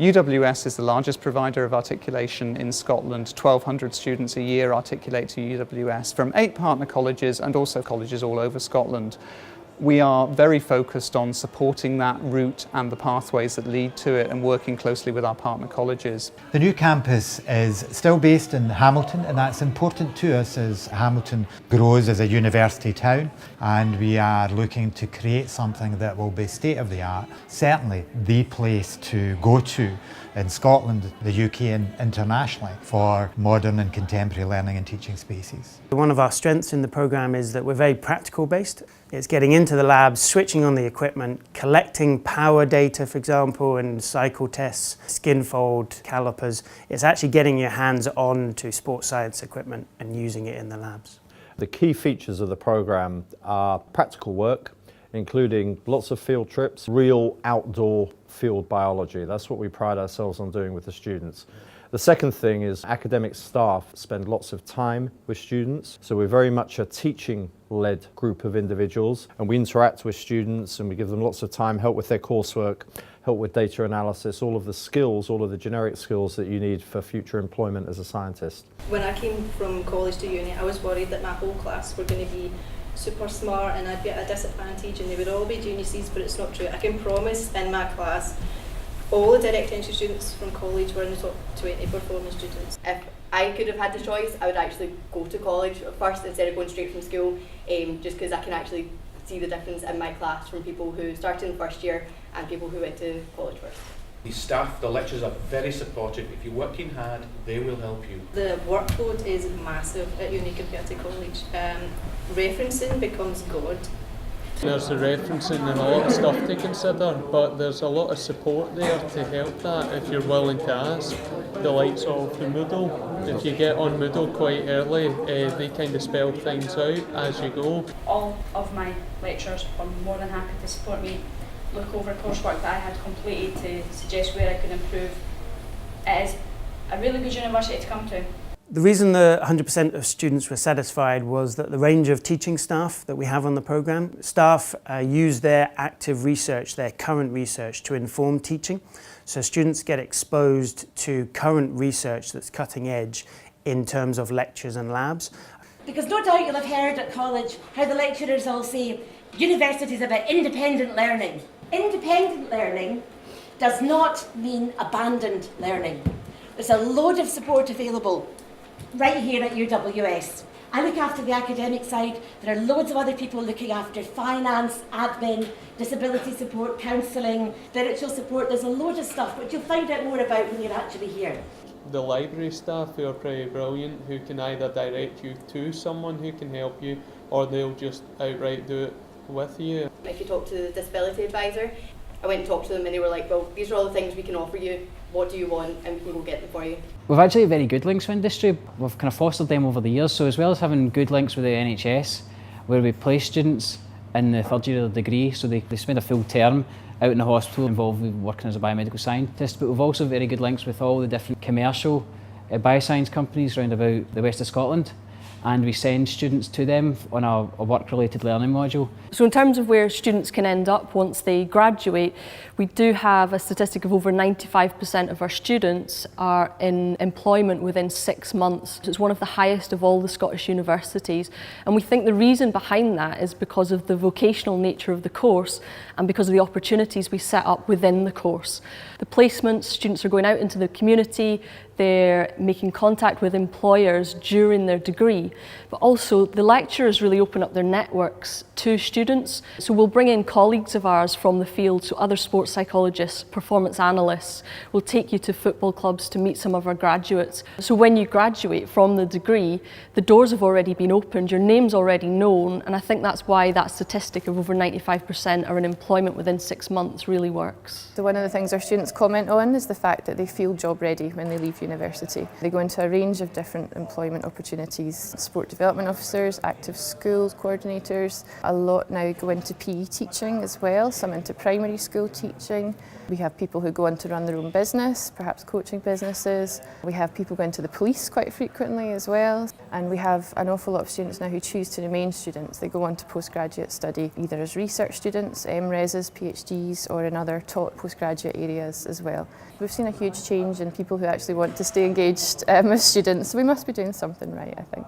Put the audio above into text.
UWS is the largest provider of articulation in Scotland. 1,200 students a year articulate to UWS from 8 partner colleges and also colleges all over Scotland. We are very focused on supporting that route and the pathways that lead to it and working closely with our partner colleges. The new campus is still based in Hamilton, and that's important to us as Hamilton grows as a university town, and we are looking to create something that will be state of the art, certainly the place to go to in Scotland, the UK and internationally for modern and contemporary learning and teaching spaces. One of our strengths in the programme is that we're very practical based. It's getting into the labs, switching on the equipment, collecting power data, for example, and cycle tests, skin fold, calipers. It's actually getting your hands on to sports science equipment and using it in the labs. The key features of the programme are practical work, including lots of field trips, real outdoor field biology. That's what we pride ourselves on doing with the students. The second thing is academic staff spend lots of time with students, so we're very much a teaching-led group of individuals, and we interact with students and we give them lots of time, help with their coursework, help with data analysis, all of the skills, all of the generic skills that you need for future employment as a scientist. When I came from college to uni, I was worried that my whole class were going to be super smart and I'd be at a disadvantage and they would all be geniuses, but it's not true. I can promise in my class all the direct entry students from college were in the top 20 performing students. If I could have had the choice, I would actually go to college first instead of going straight from school, just because I can actually see the difference in my class from people who started in first year and people who went to college first. The staff, the lecturers are very supportive. If you're working hard, they will help you. The workload is massive at uni compared to college. Referencing becomes God. There's the referencing and a lot of stuff to consider, but there's a lot of support there to help that if you're willing to ask. The likes of the Moodle, if you get on Moodle quite early, they kind of spell things out as you go. All of my lecturers are more than happy to support me, look over coursework that I had completed to suggest where I could improve. It is a really good university to come to. The reason that 100% of students were satisfied was that the range of teaching staff that we have on the programme, staff use their active research, their current research to inform teaching. So students get exposed to current research that's cutting edge in terms of lectures and labs. Because no doubt you'll have heard at college how the lecturers all say university is about independent learning. Independent learning does not mean abandoned learning. There's a load of support available right here at UWS. I look after the academic side. There are loads of other people looking after finance, admin, disability support, counselling, spiritual support. There's a load of stuff which you'll find out more about when you're actually here. The library staff who are pretty brilliant, who can either direct you to someone who can help you or they'll just outright do it with you. If you talk to the disability advisor, I went and talked to them and they were like, well, these are all the things we can offer you. What do you want? And we can go get them for you. We've actually very good links with industry. We've kind of fostered them over the years. So as well as having good links with the NHS, where we place students in the third year of the degree, so they spend a full term out in the hospital involved with working as a biomedical scientist. But we've also very good links with all the different commercial bioscience companies around about the west of Scotland. And we send students to them on a work-related learning module. So in terms of where students can end up once they graduate, we do have a statistic of over 95% of our students are in employment within 6 months. It's one of the highest of all the Scottish universities, and we think the reason behind that is because of the vocational nature of the course and because of the opportunities we set up within the course. The placements, students are going out into the community, they're making contact with employers during their degree, but also the lecturers really open up their networks to students. So we'll bring in colleagues of ours from the field, so other sports psychologists, performance analysts. We'll take you to football clubs to meet some of our graduates. So when you graduate from the degree, the doors have already been opened, your name's already known, and I think that's why that statistic of over 95% are in employment within 6 months really works. So one of the things our students comment on is the fact that they feel job ready when they leave university. They go into a range of different employment opportunities, sport development officers, active schools coordinators. A lot now go into PE teaching as well, some into primary school teaching. We have people who go on to run their own business, perhaps coaching businesses. We have people going to the police quite frequently as well. And we have an awful lot of students now who choose to remain students. They go on to postgraduate study, either as research students, MRes's, PhDs, or in other taught postgraduate areas as well. We've seen a huge change in people who actually want to stay engaged as students, so we must be doing something right, I think.